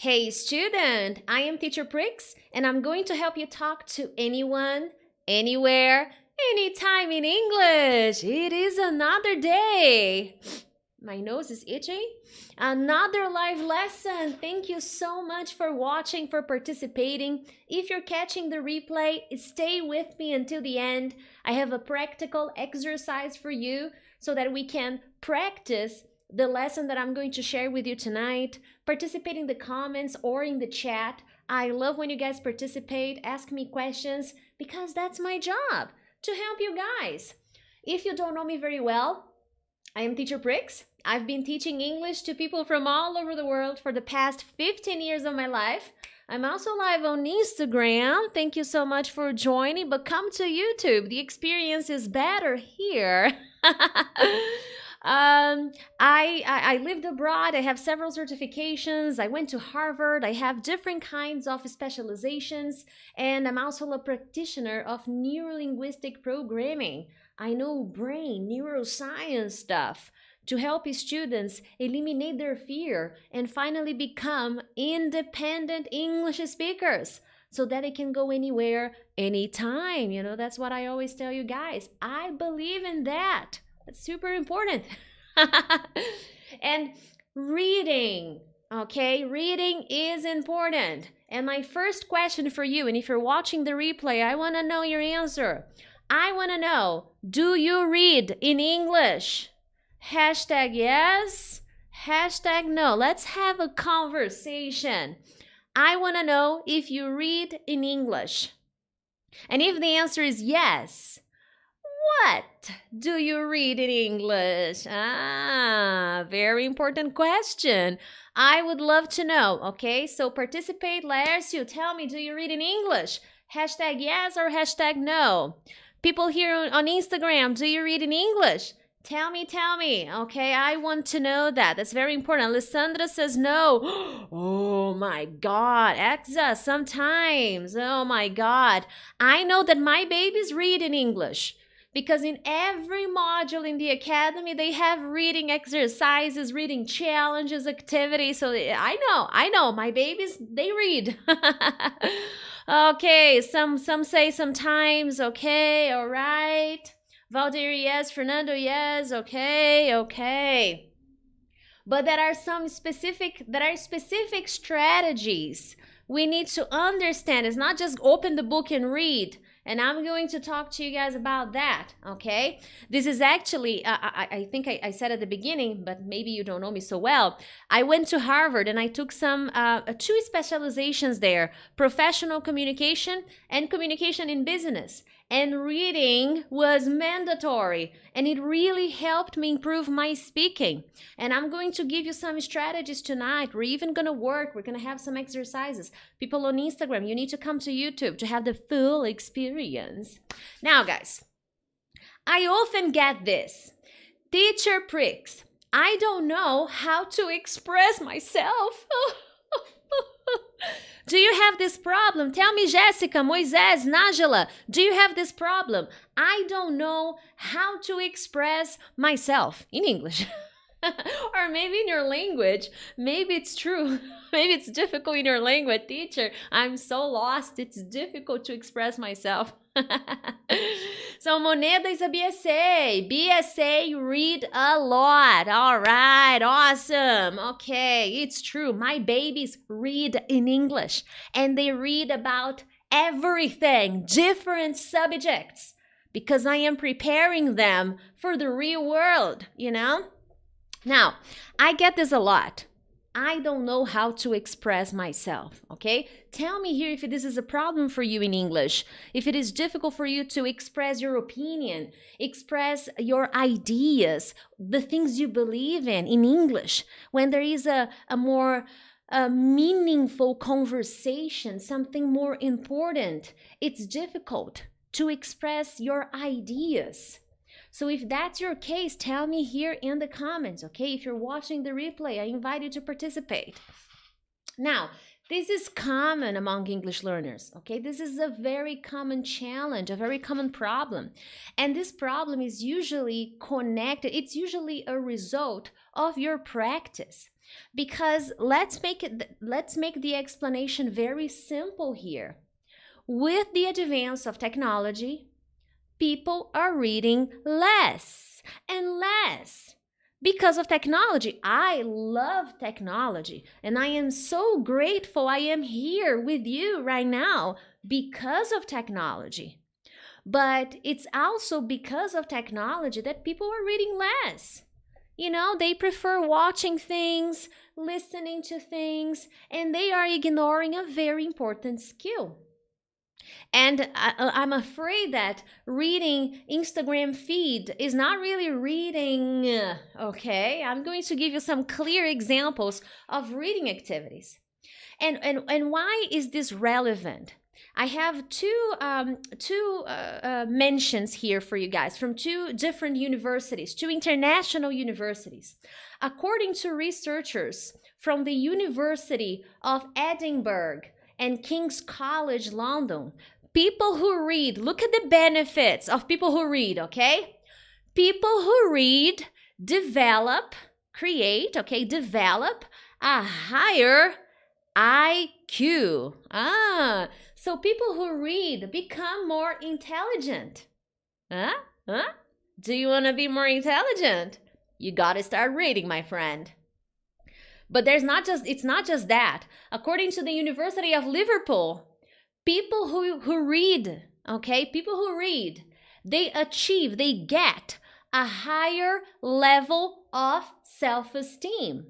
Hey student, I am teacher Prix and I'm going to help you talk to anyone, anywhere, anytime in English. It is another day. My nose is itchy. Another live lesson. Thank you so much for watching, for participating. If you're catching the replay, stay with me until the end. I have a practical exercise for you so that we can practice the lesson that I'm going to share with you tonight. Participate in the comments or in the chat. I love when you guys participate, ask me questions, because that's my job, to help you guys. If you don't know me very well, I am teacher Prix. I've been teaching English to people from all over the world for the past 15 years of my life. I'm also live on Instagram. Thank you so much for joining, but come to YouTube. The experience is better here. I lived abroad. I have several certifications. I went to Harvard. I have different kinds of specializations, and I'm also a practitioner of neuro-linguistic programming. I know brain, neuroscience stuff to help students eliminate their fear and finally become independent English speakers so that they can go anywhere, anytime. You know, that's what I always tell you guys. I believe in that. That's super important. And reading, okay? Reading is important. And my first question for you, and if you're watching the replay, I want to know your answer. I want to know, do you read in English? Hashtag yes, hashtag no. Let's have a conversation. I want to know if you read in English. And if the answer is yes, what do you read in English? Very important question. I would love to know, okay? So participate, Laércio. Tell me, do you read in English? Hashtag yes or hashtag no. People here on Instagram, do you read in English? Tell me, okay? I want to know that. That's very important. Alessandra says no. Oh my God. Exa, sometimes. Oh my God. I know that my babies read in English, because in every module in the academy, they have reading exercises, reading challenges, activities. So I know, my babies, they read. Okay, some say sometimes, okay, all right. Valdir, yes. Fernando, yes, okay. But there are specific strategies we need to understand. It's not just open the book and read. And I'm going to talk to you guys about that, okay? This is actually, I think I said at the beginning, but maybe you don't know me so well. I went to Harvard and I took some 2 specializations there, professional communication and communication in business. And reading was mandatory, and it really helped me improve my speaking. And I'm going to give you some strategies tonight. We're even going to work. We're going to have some exercises. People on Instagram, you need to come to YouTube to have the full experience. Now, guys, I often get this. Teacher Prix, I don't know how to express myself. Do you have this problem? Tell me, Jessica, Moisés, Nájila, do you have this problem? I don't know how to express myself in English. Or maybe in your language. Maybe it's true. Maybe it's difficult in your language. Teacher, I'm so lost. It's difficult to express myself. So Moneda is a BSA. BSA, read a lot. All right, awesome. Okay, it's true. My babies read in English, and they read about everything, different subjects, because I am preparing them for the real world, you know? Now, I get this a lot. I don't know how to express myself, okay? Tell me here if this is a problem for you in English, if it is difficult for you to express your opinion, express your ideas, the things you believe in English, when there is a more meaningful conversation, something more important. It's difficult to express your ideas. So if that's your case, tell me here in the comments, okay? If you're watching the replay, I invite you to participate. Now, this is common among English learners, okay? This is a very common challenge, a very common problem. And this problem is usually connected, it's usually a result of your practice. Because let's make the explanation very simple here. With the advance of technology, people are reading less and less because of technology. I love technology, and I am so grateful I am here with you right now because of technology. But it's also because of technology that people are reading less. They prefer watching things, listening to things, and they are ignoring a very important skill. And I'm afraid that reading Instagram feed is not really reading, okay? I'm going to give you some clear examples of reading activities. And why is this relevant? I have two mentions here for you guys from two different universities, two international universities. According to researchers from the University of Edinburgh and King's College London, people who read, look at the benefits of people who read, okay? People who read develop a higher IQ. So people who read become more intelligent. Do you want to be more intelligent? You got to start reading, my friend. But it's not just that. According to the University of Liverpool, people who read, they get a higher level of self-esteem.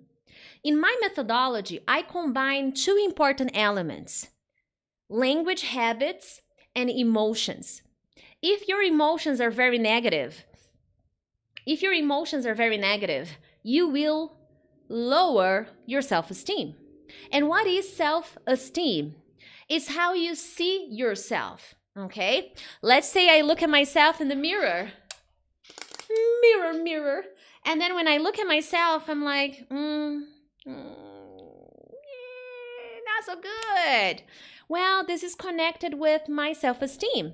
In my methodology, I combine two important elements: language habits and emotions. If your emotions are very negative, you will lower your self-esteem. And what is self-esteem? It's how you see yourself, okay? Let's say I look at myself in the mirror. Mirror. And then when I look at myself, I'm like, not so good. Well, this is connected with my self-esteem.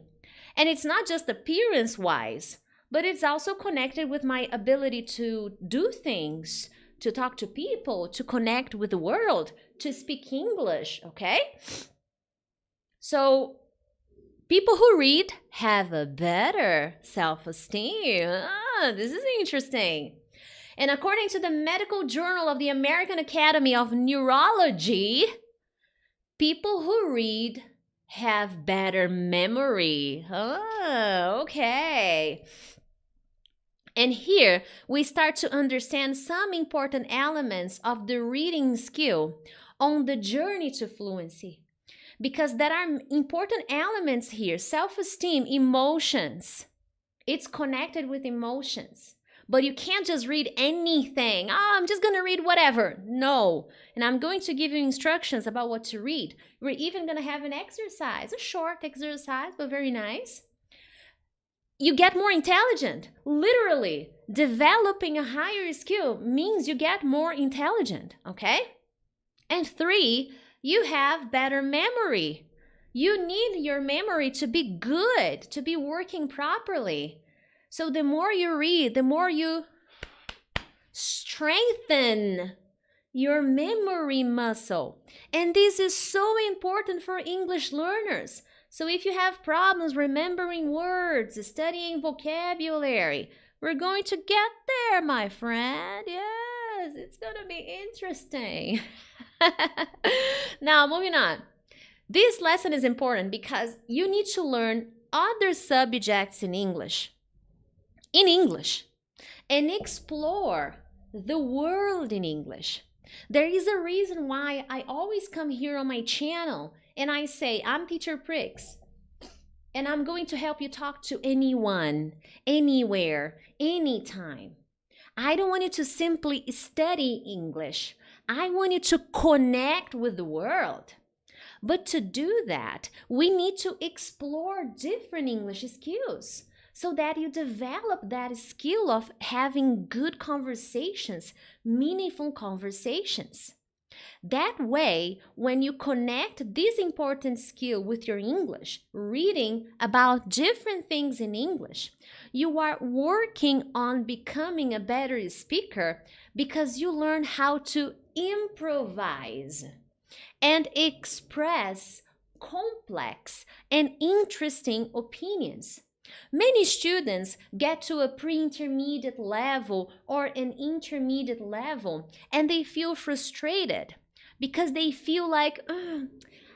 And it's not just appearance-wise, but it's also connected with my ability to do things, to talk to people, to connect with the world, to speak English, okay? So people who read have a better self-esteem. This is interesting. And according to the Medical Journal of the American Academy of Neurology, people who read have better memory. Okay. And here we start to understand some important elements of the reading skill on the journey to fluency. Because there are important elements here: self-esteem, emotions. It's connected with emotions. But you can't just read anything. I'm just going to read whatever. No. And I'm going to give you instructions about what to read. We're even going to have an exercise, a short exercise, but very nice. You get more intelligent. Literally, developing a higher skill means you get more intelligent, okay? And 3, you have better memory. You need your memory to be good, to be working properly. So the more you read, the more you strengthen your memory muscle. And this is so important for English learners. So if you have problems remembering words, studying vocabulary, we're going to get there, my friend. Yes, it's going to be interesting. Now, moving on. This lesson is important because you need to learn other subjects in English, and explore the world in English. There is a reason why I always come here on my channel and I say, I'm Teacher Prix, and I'm going to help you talk to anyone, anywhere, anytime. I don't want you to simply study English. I want you to connect with the world. But to do that, we need to explore different English skills so that you develop that skill of having good conversations, meaningful conversations. That way, when you connect this important skill with your English, reading about different things in English, you are working on becoming a better speaker because you learn how to improvise and express complex and interesting opinions. Many students get to a pre-intermediate level or an intermediate level and they feel frustrated because they feel like,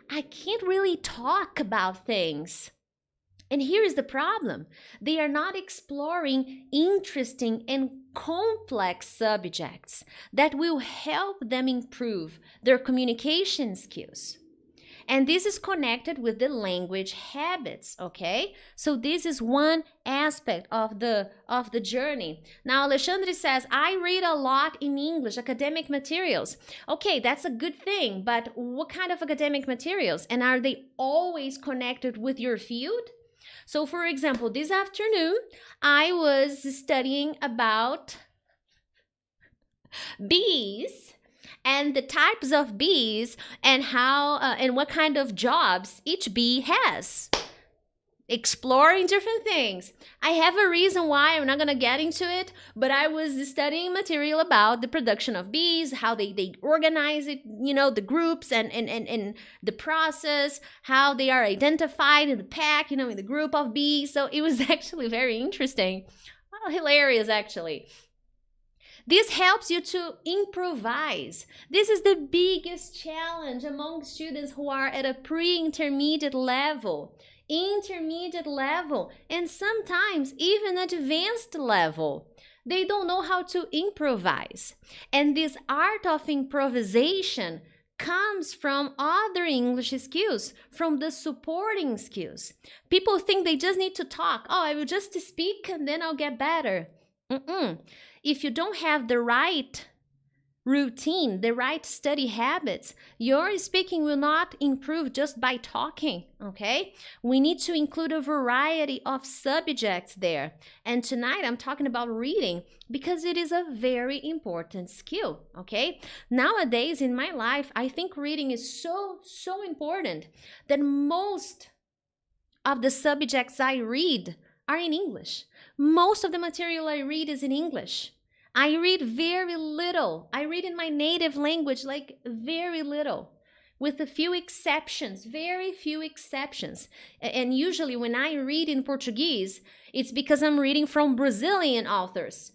I can't really talk about things. And here is the problem. They are not exploring interesting and complex subjects that will help them improve their communication skills. And this is connected with the language habits, okay? So this is one aspect of the journey. Now, Alexandre says, I read a lot in English, academic materials. Okay, that's a good thing, but what kind of academic materials? And are they always connected with your field? So, for example, this afternoon, I was studying about bees and the types of bees and how and what kind of jobs each bee has. Exploring different things. I have a reason why, I'm not going to get into it, but I was studying material about the production of bees, how they organize it, the groups and the process, how they are identified in the pack, in the group of bees. So it was actually very interesting. Well, hilarious, actually. This helps you to improvise. This is the biggest challenge among students who are at a pre-intermediate level, intermediate level, and sometimes even advanced level. They don't know how to improvise. And this art of improvisation comes from other English skills, from the supporting skills. People think they just need to talk. Oh, I will just speak and then I'll get better. If you don't have the right routine, the right study habits, your speaking will not improve just by talking, okay? We need to include a variety of subjects there. And tonight I'm talking about reading because it is a very important skill, okay? Nowadays in my life, I think reading is so important that most of the subjects I read are in English. Most of the material I read is in English. I read very little. I read in my native language, like very little, with a few exceptions, very few exceptions. And usually when I read in Portuguese, it's because I'm reading from Brazilian authors.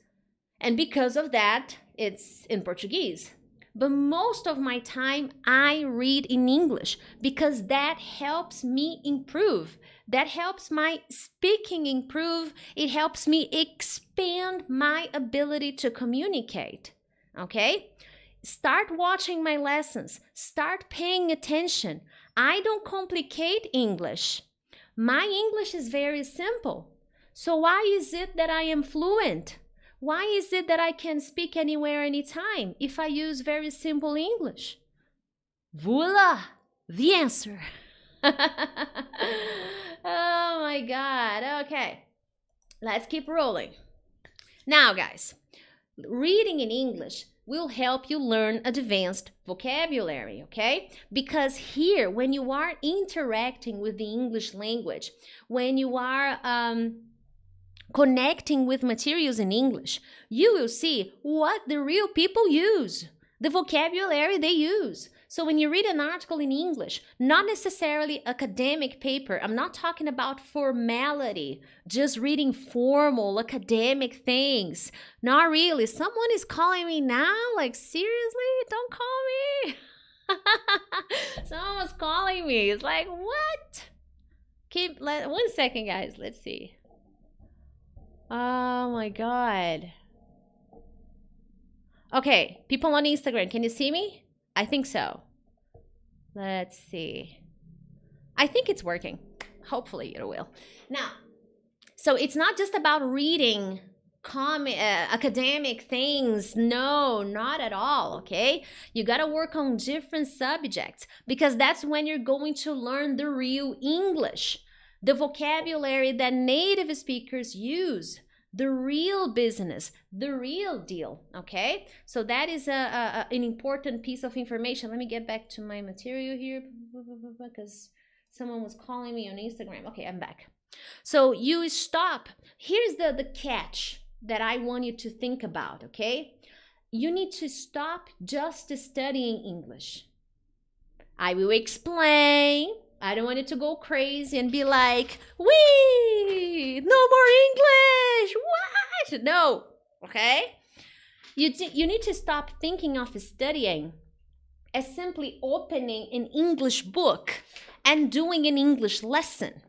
And because of that, it's in Portuguese. But most of my time, I read in English because that helps me improve. That helps my speaking improve. It helps me expand my ability to communicate, okay? Start watching my lessons. Start paying attention. I don't complicate English. My English is very simple. So why is it that I am fluent? Why is it that I can speak anywhere, anytime, if I use very simple English? Voila! The answer. Oh my God. Okay. Let's keep rolling. Now, guys, reading in English will help you learn advanced vocabulary, okay? Because here, when you are interacting with the English language, when you are connecting with materials in English, you will see what the real people use, the vocabulary they use. So when you read an article in English, not necessarily academic paper, I'm not talking about formality, just reading formal academic things. Not really. Someone is calling me now? Like, seriously? Don't call me. Someone was calling me. It's like, what? 1 second, guys. Let's see. Oh my God. Okay, people on Instagram, can you see me? I think so. Let's see. I think it's working. Hopefully it will. Now, so it's not just about reading academic things. No, not at all, okay? You got to work on different subjects because that's when you're going to learn the real English, the vocabulary that native speakers use, the real business, the real deal, okay? So that is an important piece of information. Let me get back to my material here because someone was calling me on Instagram. Okay, I'm back. So you stop. Here's the catch that I want you to think about, okay? you need to stop just studying English. I will explain. I don't want it to go crazy and be like, wee, no more English. What? No, okay? You need to stop thinking of studying as simply opening an English book and doing an English lesson.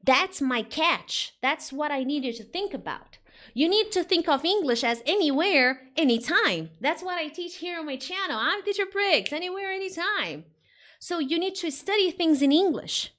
That's my catch. That's what I need you to think about. You need to think of English as anywhere, anytime. That's what I teach here on my channel. I'm Teacher Prix, anywhere, anytime. So you need to study things in English.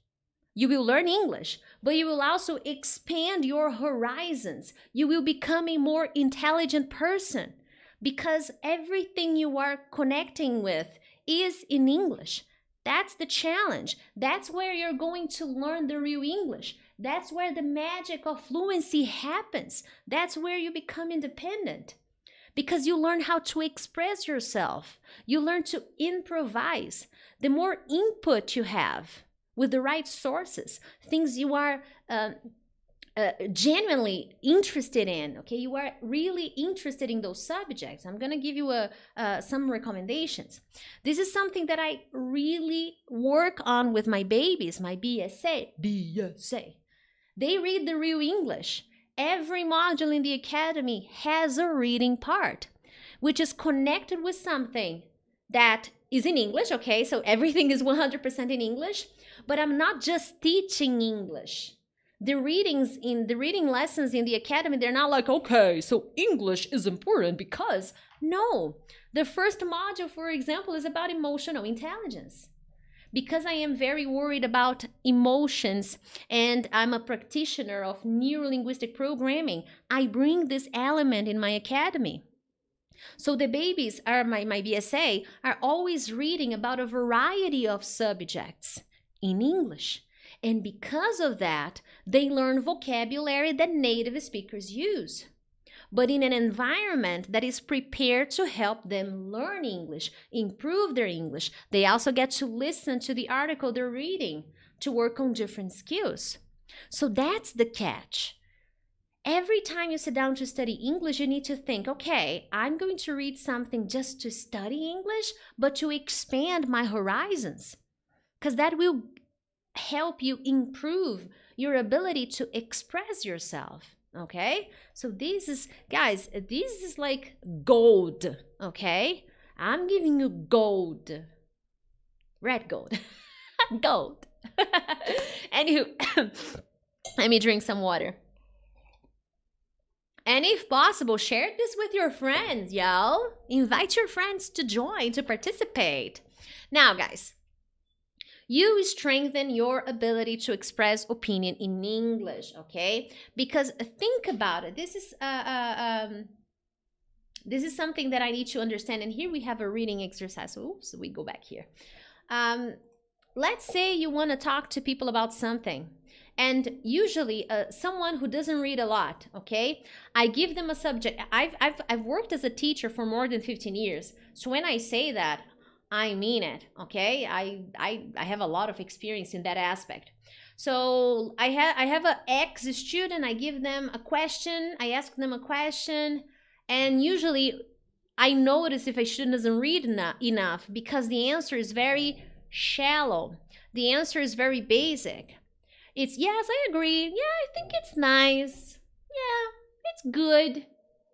You will learn English, but you will also expand your horizons. You will become a more intelligent person because everything you are connecting with is in English. That's the challenge. That's where you're going to learn the real English. That's where the magic of fluency happens. That's where you become independent. Because you learn how to express yourself. You learn to improvise. The more input you have with the right sources, things you are genuinely interested in, okay? You are really interested in those subjects. I'm going to give you some recommendations. This is something that I really work on with my babies, my BSA. They read the real English. Every module in the academy has a reading part, which is connected with something that is in English, okay? So everything is 100% in English, but I'm not just teaching English. The reading lessons in the academy, they're not like, okay, so English is important because, no. The first module, for example, is about emotional intelligence. Because I am very worried about emotions and I'm a practitioner of neuro-linguistic programming, I bring this element in my academy. So the babies, my BSA, are always reading about a variety of subjects in English. And because of that, they learn vocabulary that native speakers use, but in an environment that is prepared to help them learn English, improve their English. They also get to listen to the article they're reading to work on different skills. So that's the catch. Every time you sit down to study English, you need to think, okay, I'm going to read something just to study English, but to expand my horizons, because that will help you improve your ability to express yourself. Okay, so this is, guys, this is like gold. Okay, I'm giving you gold, red gold, gold. Anywho, let me drink some water. And if possible, share this with your friends, yo. Invite your friends to join, to participate. Now, guys, you strengthen your ability to express opinion in English, okay? Because think about it. This is something that I need to understand. And here we have a reading exercise. Oops, we go back here. Let's say you want to talk to people about something. And usually someone who doesn't read a lot, okay? I give them a subject. I've worked as a teacher for more than 15 years. So when I say that, I mean it, okay? I have a lot of experience in that aspect. So I have an ex-student, I give them a question, I ask them a question, and usually I notice if a student doesn't read enough because the answer is very shallow. The answer is very basic. It's, yes, I agree. Yeah, I think it's nice. Yeah, it's good.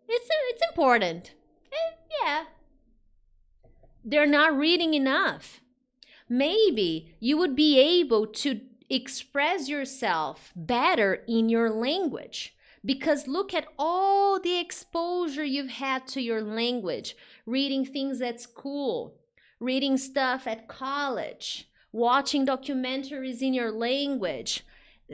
It's important. Yeah. They're not reading enough. Maybe you would be able to express yourself better in your language, because look at all the exposure you've had to your language, reading things at school, reading stuff at college, watching documentaries in your language,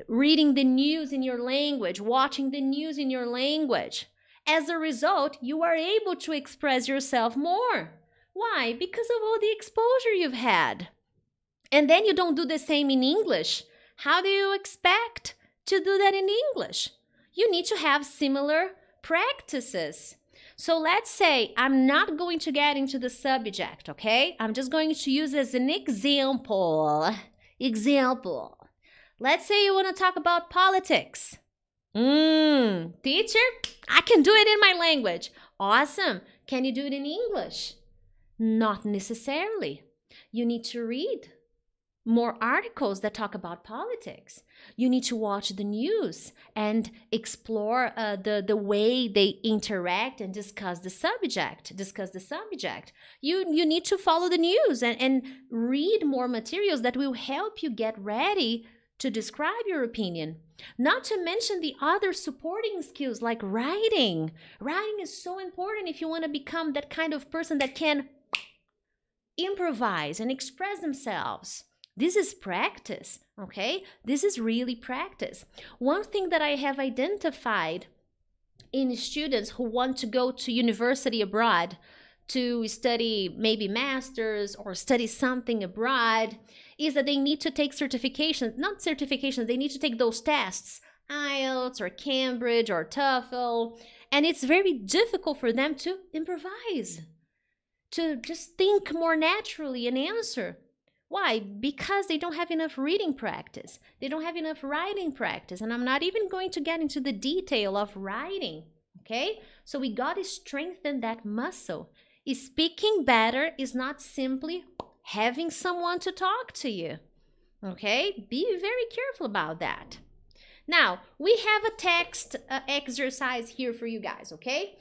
reading the news in your language, watching the news in your language. As a result, you are able to express yourself more. Why? Because of all the exposure you've had. And then you don't do the same in English. How do you expect to do that in English? You need to have similar practices. So let's say I'm not going to get into the subject, okay? I'm just going to use as an example. Let's say you want to talk about politics. Teacher, I can do it in my language. Awesome. Can you do it in English? Not necessarily. You need to read more articles that talk about politics. You need to watch the news and explore the way they interact and discuss the subject. You need to follow the news and read more materials that will help you get ready to describe your opinion. Not to mention the other supporting skills like writing. Writing is so important if you want to become that kind of person that can improvise and express themselves. This is practice, okay? This is really practice. One thing that I have identified in students who want to go to university abroad to study maybe masters or study something abroad is that they need to take certifications, not certifications, they need to take those tests, IELTS or Cambridge or TOEFL, and it's very difficult for them to improvise, to just think more naturally and answer. Why? Because they don't have enough reading practice. They don't have enough writing practice. And I'm not even going to get into the detail of writing, okay? So we got to strengthen that muscle. Speaking better is not simply having someone to talk to you, okay? Be very careful about that. Now, we have a text exercise here for you guys, okay?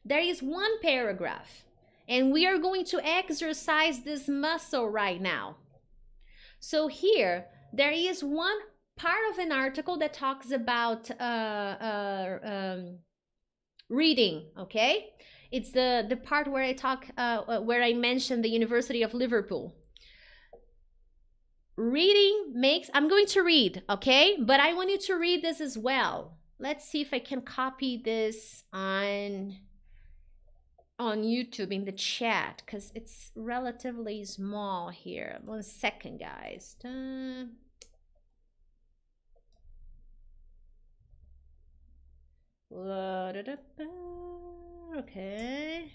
There is one paragraph. And we are going to exercise this muscle right now. So here, there is one part of an article that talks about reading, okay? It's the part where I talk, where I mentioned the University of Liverpool. Reading makes, I'm going to read, okay? But I want you to read this as well. Let's see if I can copy this on YouTube in the chat because it's relatively small here. 1 second, guys. Okay.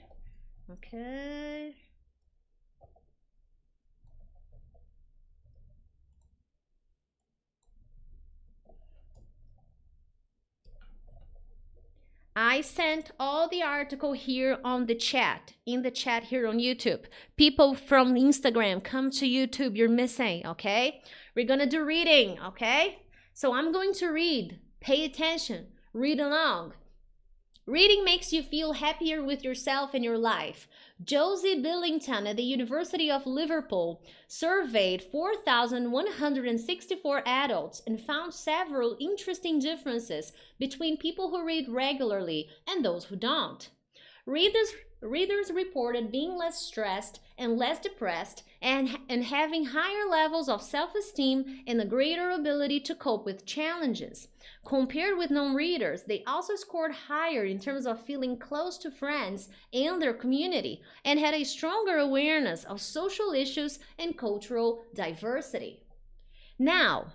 I sent all the article here on the chat, in the chat here on YouTube. People from Instagram, come to YouTube, you're missing, okay? We're gonna do reading, okay? So I'm going to read, pay attention, read along. Reading makes you feel happier with yourself and your life. Josie Billington at the University of Liverpool surveyed 4,164 adults and found several interesting differences between people who read regularly and those who don't. Readers reported being less stressed and less depressed and having higher levels of self-esteem and a greater ability to cope with challenges. Compared with non-readers, they also scored higher in terms of feeling close to friends and their community and had a stronger awareness of social issues and cultural diversity. Now,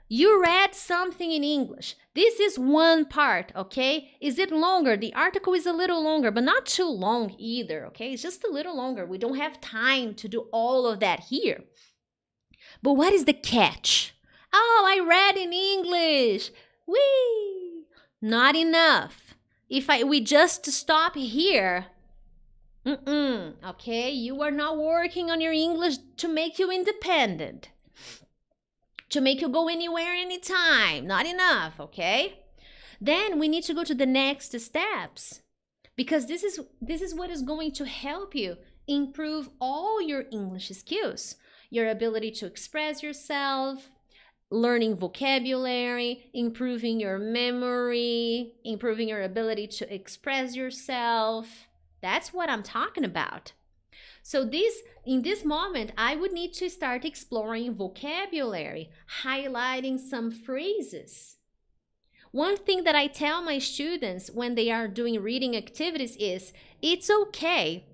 you read something in English. This is one part, okay? Is it longer? The article is a little longer, but not too long either, okay? It's just a little longer. We don't have time to do all of that here. But what is the catch? Oh, I read in English. Whee! Not enough. If we just stop here, okay? You are not working on your English to make you independent, to make you go anywhere, anytime. Not enough, okay? Then we need to go to the next steps because this is what is going to help you improve all your English skills, your ability to express yourself, learning vocabulary, improving your memory, improving your ability to express yourself. That's what I'm talking about. So in this moment, I would need to start exploring vocabulary, highlighting some phrases. One thing that I tell my students when they are doing reading activities is, it's okay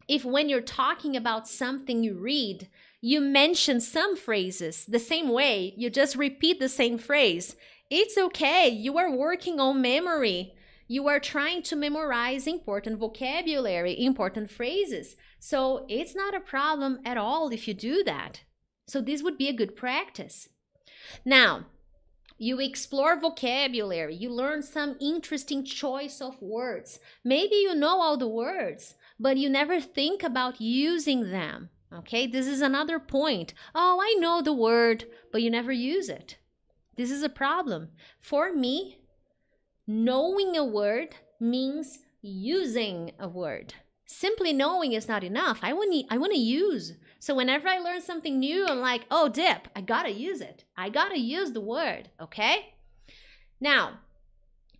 if when you're talking about something you read, you mention some phrases the same way, you just repeat the same phrase. It's okay, you are working on memory. You are trying to memorize important vocabulary, important phrases. So it's not a problem at all if you do that. So this would be a good practice. Now, You explore vocabulary. You learn some interesting choice of words. Maybe you know all the words, but you never think about using them. Okay, this is another point. Oh, I know the word, but you never use it. This is a problem. For me, knowing a word means using a word. Simply knowing is not enough. I want to use. So whenever I learn something new, I'm like, oh, dip, I gotta use it. I gotta use the word, okay? Now,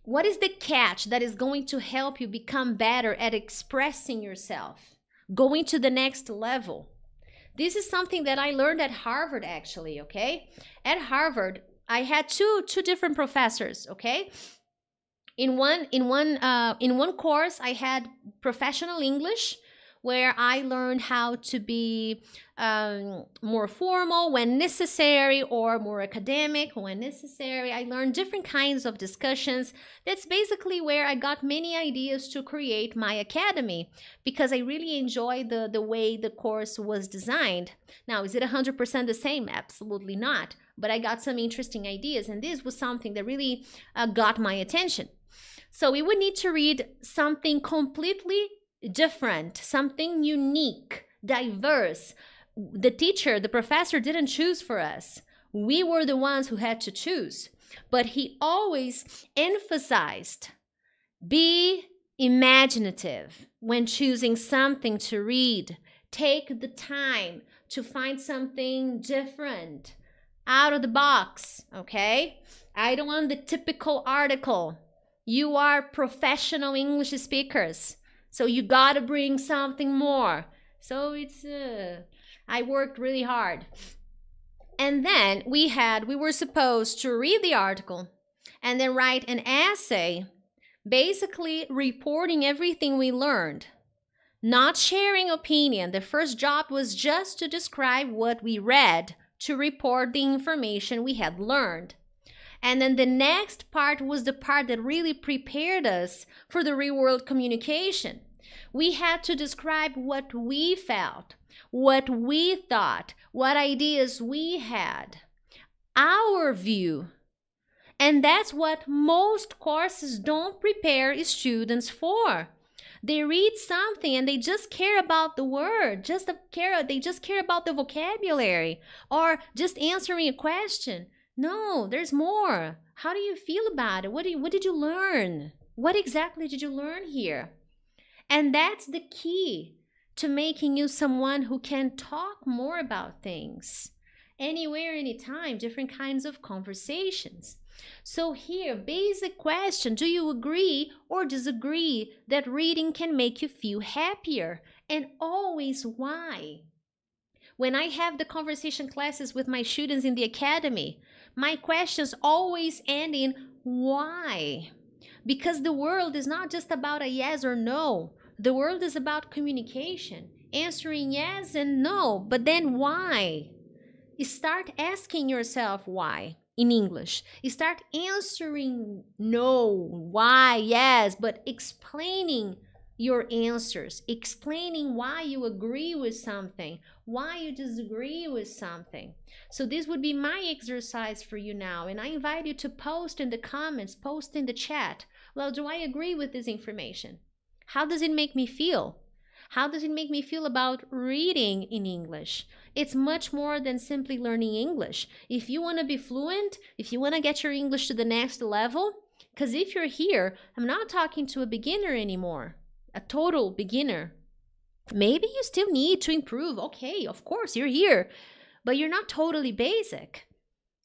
what is the catch that is going to help you become better at expressing yourself? Going to the next level. This is something that I learned at Harvard, actually, okay? At Harvard, I had two different professors, okay? In one course, I had professional English, where I learned how to be more formal when necessary, or more academic when necessary. I learned different kinds of discussions. That's basically where I got many ideas to create my academy, because I really enjoyed the way the course was designed. Now, is it 100% the same? Absolutely not. But I got some interesting ideas, and this was something that really got my attention. So we would need to read something completely different, something unique, diverse. The teacher, the professor didn't choose for us. We were the ones who had to choose. But he always emphasized, be imaginative when choosing something to read. Take the time to find something different, out of the box, okay? I don't want the typical article. You are professional English speakers, so you gotta bring something more. So I worked really hard. And then we were supposed to read the article and then write an essay, basically reporting everything we learned, not sharing opinion. The first job was just to describe what we read, to report the information we had learned. And then the next part was the part that really prepared us for the real world communication. We had to describe what we felt, what we thought, what ideas we had, our view. And that's what most courses don't prepare students for. They read something and they just care about the word, they just care about the vocabulary, or just answering a question. No, there's more. How do you feel about it? What did you learn? What exactly did you learn here? And that's the key to making you someone who can talk more about things. Anywhere, anytime, different kinds of conversations. So here, basic question, do you agree or disagree that reading can make you feel happier? And always why? When I have the conversation classes with my students in the academy, my questions always end in why? Because the world is not just about a yes or no. The world is about communication, answering yes and no, but then why? You start asking yourself why in English. You start answering no, why, yes, but explaining your answers, explaining why you agree with something, why you disagree with something. So this would be my exercise for you now, and I invite you to post in the comments, post in the chat. Well, do I agree with this information? How does it make me feel? How does it make me feel about reading in English? It's much more than simply learning English. If you want to be fluent, if you want to get your English to the next level, because if you're here, I'm not talking to a beginner anymore, a total beginner. Maybe you still need to improve. Okay, of course, you're here, but you're not totally basic.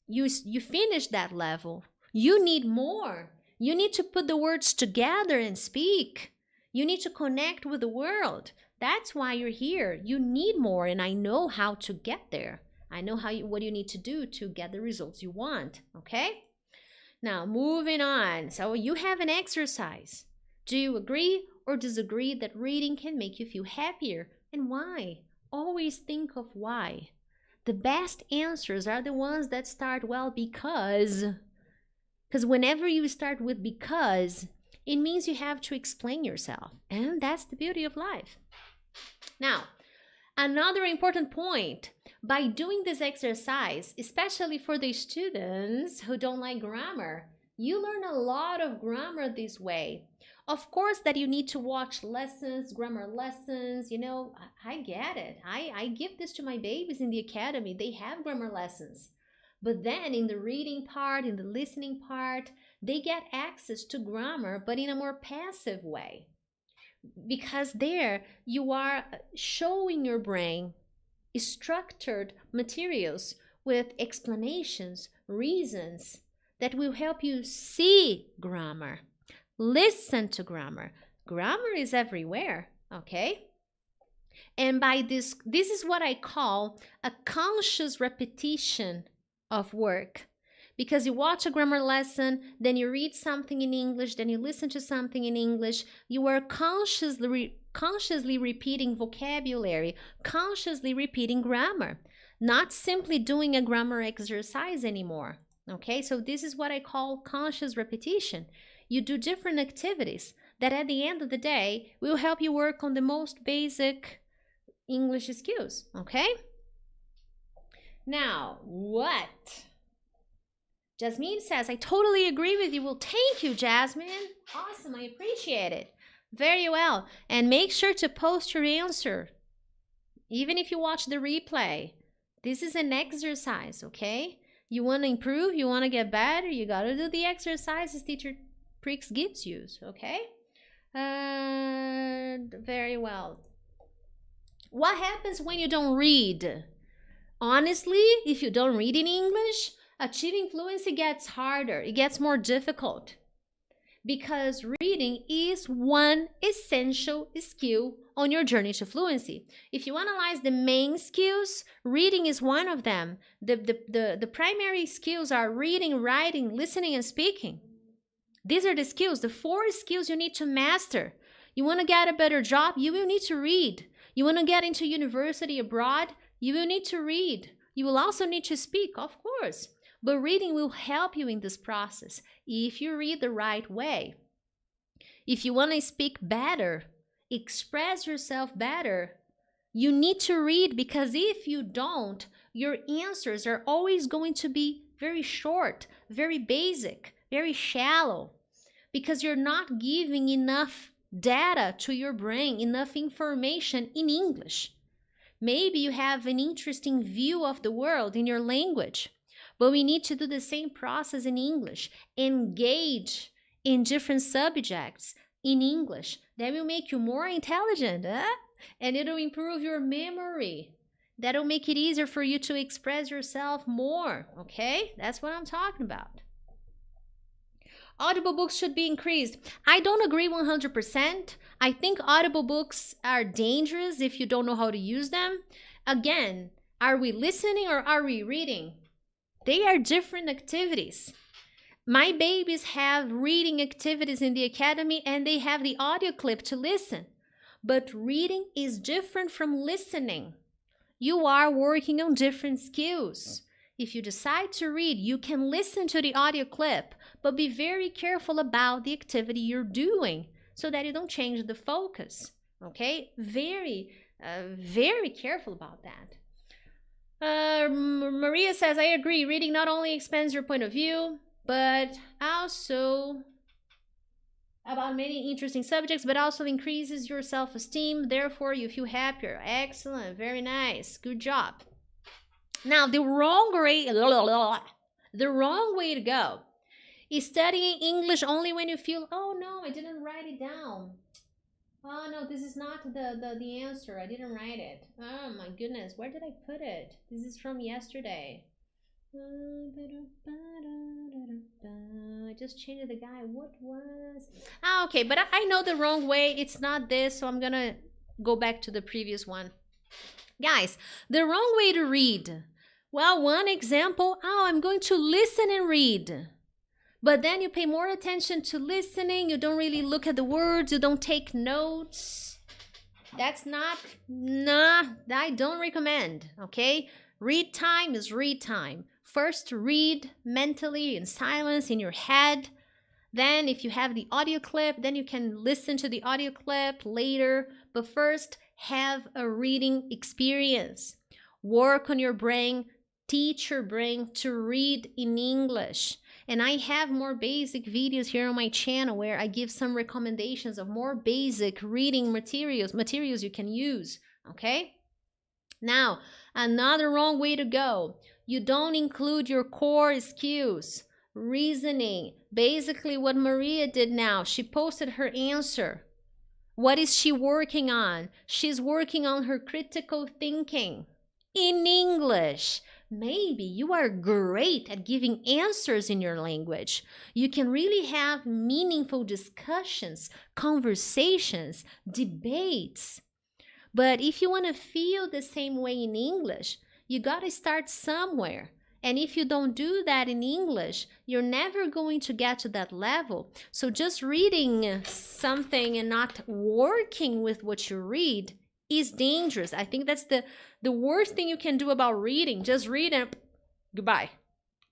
You finished that level. You need more. You need to put the words together and speak. You need to connect with the world. That's why you're here. You need more, and I know how to get there. I know what you need to do to get the results you want, okay? Now, moving on. So you have an exercise. Do you agree or disagree that reading can make you feel happier? And why? Always think of why. The best answers are the ones that start, well, because. Because whenever you start with because, it means you have to explain yourself. And that's the beauty of life. Now, Another important point, by doing this exercise, especially for the students who don't like grammar, you learn a lot of grammar this way. Of course that you need to watch lessons, grammar lessons, I get it. I give this to my babies in the academy. They have grammar lessons. But then in the reading part, in the listening part, they get access to grammar, but in a more passive way. Because there you are showing your brain structured materials with explanations, reasons that will help you see grammar, listen to grammar. Grammar is everywhere, okay? And by this is what I call a conscious repetition of work. Because you watch a grammar lesson, then you read something in English, then you listen to something in English, you are consciously repeating vocabulary, consciously repeating grammar, not simply doing a grammar exercise anymore. Okay, so this is what I call conscious repetition. You do different activities that at the end of the day will help you work on the most basic English skills. Okay? Now, what? Jasmine says, I totally agree with you. Well, thank you, Jasmine. Awesome. I appreciate it. Very well. And make sure to post your answer. Even if you watch the replay. This is an exercise, okay? You want to improve, you want to get better, you got to do the exercises teacher Prix gives you, okay? Very well. What happens when you don't read? Honestly, if you don't read in English, achieving fluency gets harder. It gets more difficult because reading is one essential skill on your journey to fluency. If you analyze the main skills, reading is one of them. The primary skills are reading, writing, listening, and speaking. These are the skills, the 4 skills you need to master. You want to get a better job, you will need to read. You want to get into university abroad, you will need to read. You will also need to speak, of course. But reading will help you in this process if you read the right way. If you want to speak better, express yourself better, you need to read, because if you don't, your answers are always going to be very short, very basic, very shallow, because you're not giving enough data to your brain, enough information in English. Maybe you have an interesting view of the world in your language, but we need to do the same process in English. Engage in different subjects in English. That will make you more intelligent, and it'll improve your memory. That'll make it easier for you to express yourself more, okay? That's what I'm talking about. Audible books should be increased. I don't agree 100%. I think audible books are dangerous if you don't know how to use them. Again, are we listening or are we reading? They are different activities. My babies have reading activities in the academy and they have the audio clip to listen. But reading is different from listening. You are working on different skills. If you decide to read, you can listen to the audio clip, but be very careful about the activity you're doing so that you don't change the focus. Okay? Very careful about that. Maria says, I agree. Reading not only expands your point of view, but also about many interesting subjects, but also increases your self-esteem. Therefore, you feel happier. Excellent. Very nice. Good job. Now, the wrong way to go is studying English only when you feel, oh no, I didn't write it down. Oh no, this is not the answer. I didn't write it. Oh my goodness, where did I put it? This is from yesterday. I just changed the guy. What was? Okay, but I know the wrong way. It's not this, so I'm gonna go back to the previous one. Guys, the wrong way to read. Well, one example, I'm going to listen and read. But then you pay more attention to listening. You don't really look at the words. You don't take notes. That's I don't recommend, okay? Read time is read time. First, read mentally in silence in your head. Then if you have the audio clip, then you can listen to the audio clip later. But first, have a reading experience. Work on your brain, teach your brain to read in English. And I have more basic videos here on my channel where I give some recommendations of more basic reading materials you can use, okay? Now, another wrong way to go. You don't include your core skills. Reasoning. Basically what Maria did now. She posted her answer. What is she working on? She's working on her critical thinking in English. Maybe you are great at giving answers in your language. You can really have meaningful discussions, conversations, debates. But if you want to feel the same way in English, you got to start somewhere. And if you don't do that in English, you're never going to get to that level. So just reading something and not working with what you read is dangerous. I think that's the worst thing you can do about reading. Just read and goodbye.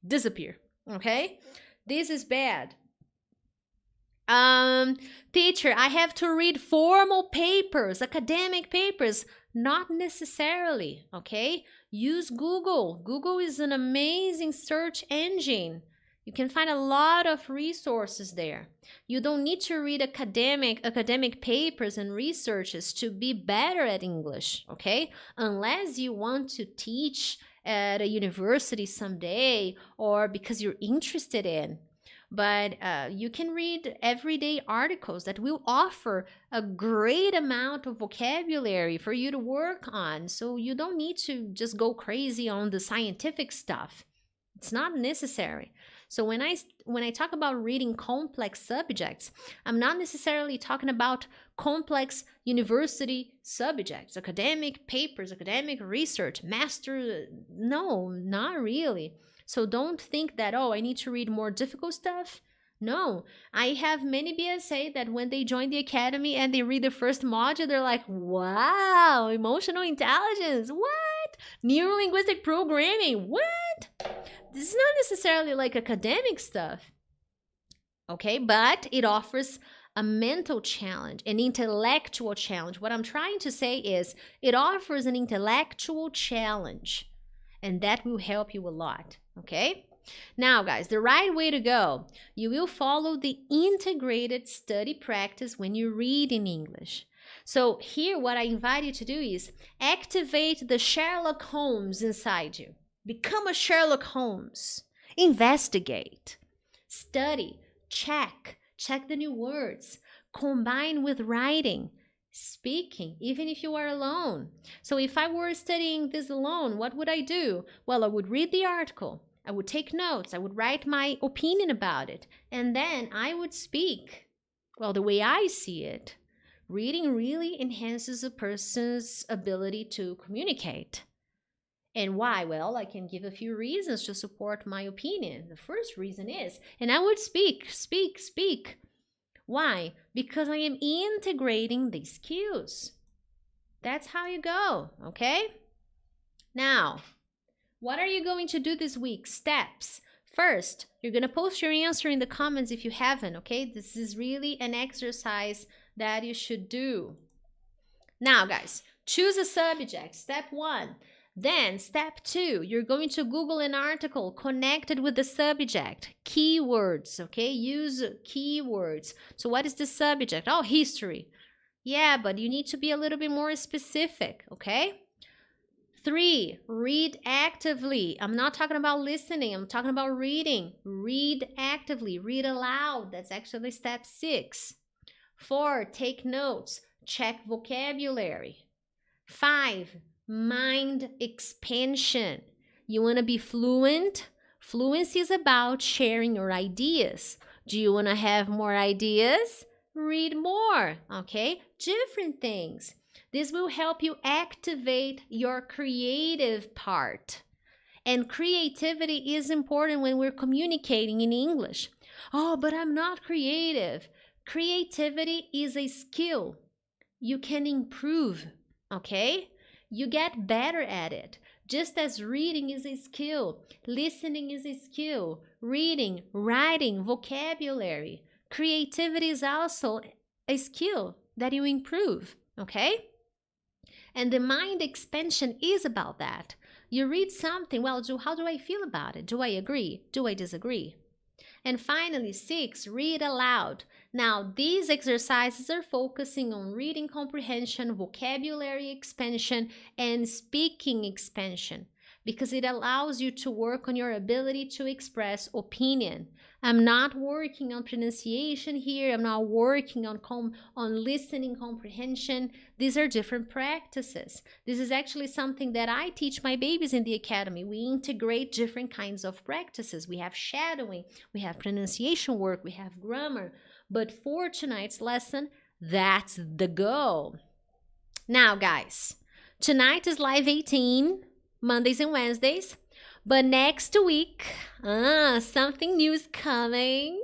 Disappear. Okay? This is bad. Teacher, I have to read formal papers, academic papers. Not necessarily, okay? Use Google. Google is an amazing search engine. You can find a lot of resources there. You don't need to read academic papers and researches to be better at English, okay? Unless you want to teach at a university someday or because you're interested in. But you can read everyday articles that will offer a great amount of vocabulary for you to work on. So you don't need to just go crazy on the scientific stuff. It's not necessary. So when I talk about reading complex subjects, I'm not necessarily talking about complex university subjects, academic papers, academic research, master. No, not really. So don't think that, oh, I need to read more difficult stuff. No, I have many BSA that when they join the academy and they read the first module, they're like, wow, emotional intelligence, what? Neuro-linguistic programming, what? This is not necessarily like academic stuff, okay? But it offers a mental challenge, an intellectual challenge. What I'm trying to say is it offers an intellectual challenge, and that will help you a lot, okay? Now, guys, the right way to go, you will follow the integrated study practice when you read in English. So here, what I invite you to do is activate the Sherlock Holmes inside you. Become a Sherlock Holmes. Investigate. Study. Check the new words. Combine with writing. Speaking, even if you are alone. So if I were studying this alone, what would I do? Well, I would read the article. I would take notes. I would write my opinion about it. And then I would speak. Well, the way I see it, reading really enhances a person's ability to communicate. And why? Well, I can give a few reasons to support my opinion. The first reason is, and I would speak. Why? Because I am integrating these skills. That's how you go, okay? Now, what are you going to do this week? Steps. First, you're going to post your answer in the comments if you haven't, okay? This is really an exercise that you should do. Now, guys, choose a subject. Step 1. Then, step 2, you're going to Google an article connected with the subject. Keywords, okay? Use keywords. So what is the subject? Oh, history. Yeah, but you need to be a little bit more specific, okay? 3, read actively. I'm not talking about listening. I'm talking about reading. Read actively. Read aloud. That's actually step 6. 4, take notes. Check vocabulary. 5, mind expansion. You want to be fluent? Fluency is about sharing your ideas. Do you want to have more ideas? Read more, okay? Different things. This will help you activate your creative part. And creativity is important when we're communicating in English. Oh, but I'm not creative. Creativity is a skill. You can improve, okay? You get better at it. Just as reading is a skill, listening is a skill, reading, writing, vocabulary. Creativity is also a skill that you improve, okay? And the mind expansion is about that. You read something, well, how do I feel about it? Do I agree? Do I disagree? And finally, 6, read aloud. Now, these exercises are focusing on reading comprehension, vocabulary expansion, and speaking expansion, because it allows you to work on your ability to express opinion. I'm not working on pronunciation here. I'm not working on listening comprehension. These are different practices. This is actually something that I teach my babies in the academy. We integrate different kinds of practices. We have shadowing, we have pronunciation work, we have grammar. But for tonight's lesson, that's the goal. Now, guys, tonight is Live 18, Mondays and Wednesdays. But next week, something new is coming.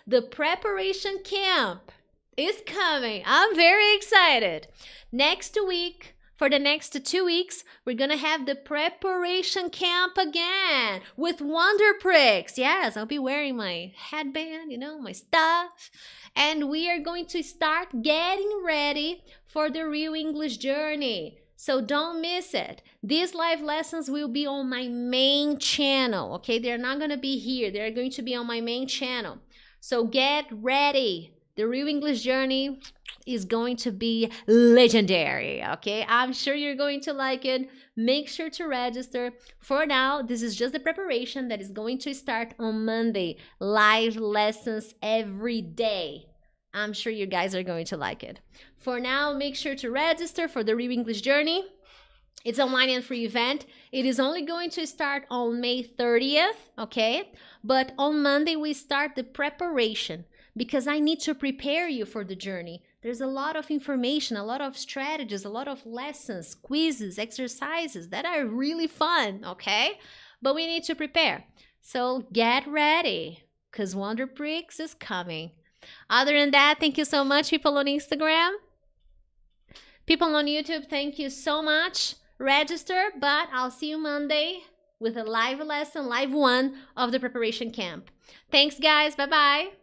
The preparation camp is coming. I'm very excited. Next week, for the next 2 weeks, we're going to have the preparation camp again with Wonder Prix. Yes, I'll be wearing my headband, my stuff. And we are going to start getting ready for the Real English Journey. So don't miss it. These live lessons will be on my main channel, okay? They're not going to be here. They're going to be on my main channel. So get ready. The Real English Journey is going to be legendary, okay? I'm sure you're going to like it. Make sure to register. For now, this is just the preparation that is going to start on Monday. Live lessons every day. I'm sure you guys are going to like it. For now, make sure to register for the Real English Journey. It's an online and free event. It is only going to start on May 30th, okay? But on Monday, we start the preparation because I need to prepare you for the journey. There's a lot of information, a lot of strategies, a lot of lessons, quizzes, exercises that are really fun, okay? But we need to prepare. So get ready because Wonder Prix is coming. Other than that, thank you so much, people on Instagram. People on YouTube, thank you so much. Register, but I'll see you Monday with a live lesson, live one of the preparation camp. Thanks, guys. Bye-bye.